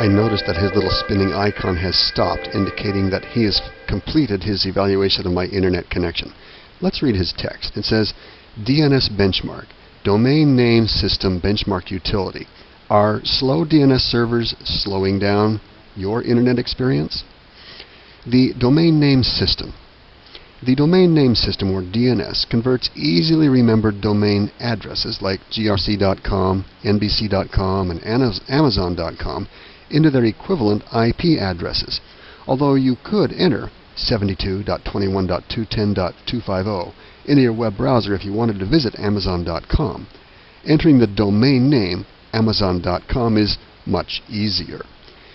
I noticed that his little spinning icon has stopped, indicating that he has completed his evaluation of my internet connection. Let's read his text. It says, DNS benchmark, domain name system benchmark utility. Are slow DNS servers slowing down your internet experience? The domain name system. The domain name system, or DNS, converts easily remembered domain addresses like grc.com, nbc.com, and amazon.com into their equivalent IP addresses, although you could enter 72.21.210.250 into your web browser if you wanted to visit amazon.com. Entering the domain name amazon.com is much easier.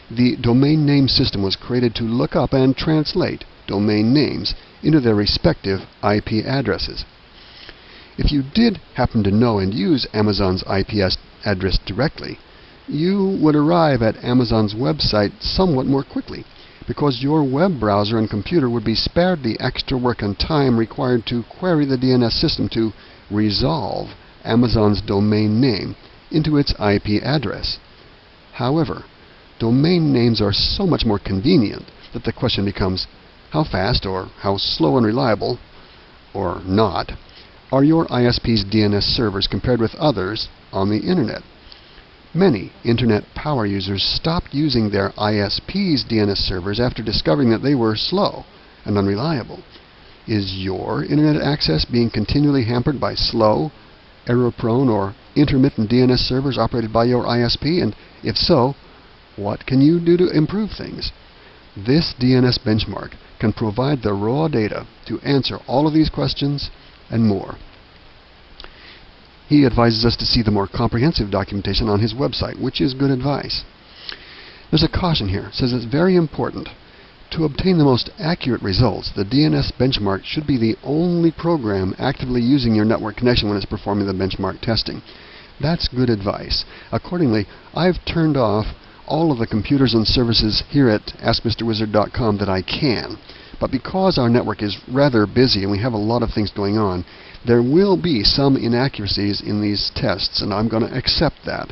The domain name system was created to look up and translate domain names into their respective IP addresses. If you did happen to know and use Amazon's IP address directly, you would arrive at Amazon's website somewhat more quickly, because your web browser and computer would be spared the extra work and time required to query the DNS system to resolve Amazon's domain name into its IP address. However, domain names are so much more convenient that the question becomes, how fast or how slow and reliable, or not, are your ISP's DNS servers compared with others on the Internet? Many Internet power users stopped using their ISP's DNS servers after discovering that they were slow and unreliable. Is your Internet access being continually hampered by slow, error-prone, or intermittent DNS servers operated by your ISP? And if so, what can you do to improve things? This DNS benchmark can provide the raw data to answer all of these questions and more. He advises us to see the more comprehensive documentation on his website, which is good advice. There's a caution here. It says it's very important. To obtain the most accurate results, the DNS benchmark should be the only program actively using your network connection when it's performing the benchmark testing. That's good advice. Accordingly, I've turned off all of the computers and services here at AskMisterWizard.com that I can. But because our network is rather busy and we have a lot of things going on, there will be some inaccuracies in these tests, and I'm going to accept that.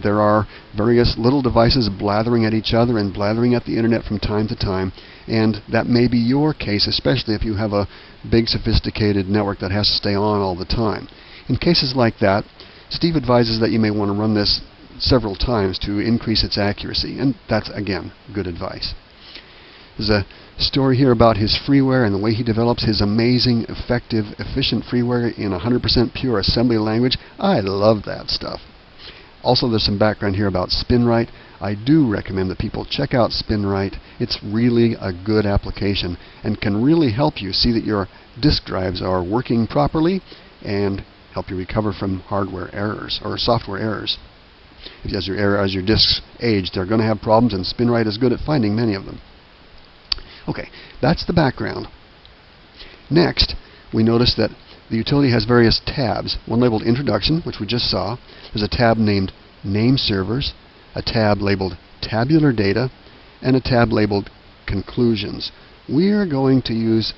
There are various little devices blathering at each other and blathering at the Internet from time to time, and that may be your case, especially if you have a big sophisticated network that has to stay on all the time. In cases like that, Steve advises that you may want to run this several times to increase its accuracy, and that's, again, good advice. There's a story here about his freeware and the way he develops his amazing, effective, efficient freeware in 100% pure assembly language. I love that stuff. Also, there's some background here about SpinRite. I do recommend that people check out SpinRite. It's really a good application and can really help you see that your disk drives are working properly and help you recover from hardware errors or software errors. As your disks age, they're going to have problems, and SpinRite is good at finding many of them. Okay, that's the background. Next, we notice that the utility has various tabs. One labeled Introduction, which we just saw. There's a tab named Name Servers, a tab labeled Tabular Data, and a tab labeled Conclusions. We're going to use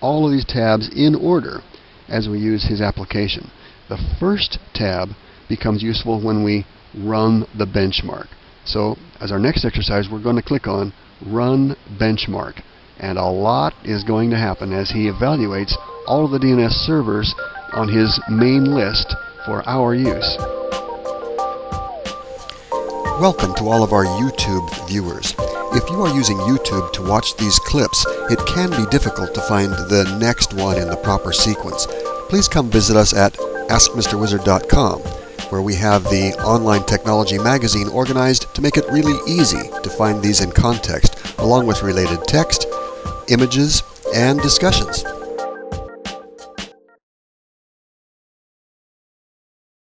all of these tabs in order as we use his application. The first tab becomes useful when we run the benchmark. So, as our next exercise, we're going to click on Run Benchmark. And a lot is going to happen as he evaluates all of the DNS servers on his main list for our use. Welcome to all of our YouTube viewers. If you are using YouTube to watch these clips, it can be difficult to find the next one in the proper sequence. Please come visit us at AskMisterWizard.com, where we have the online technology magazine organized to make it really easy to find these in context, along with related text, images, and discussions.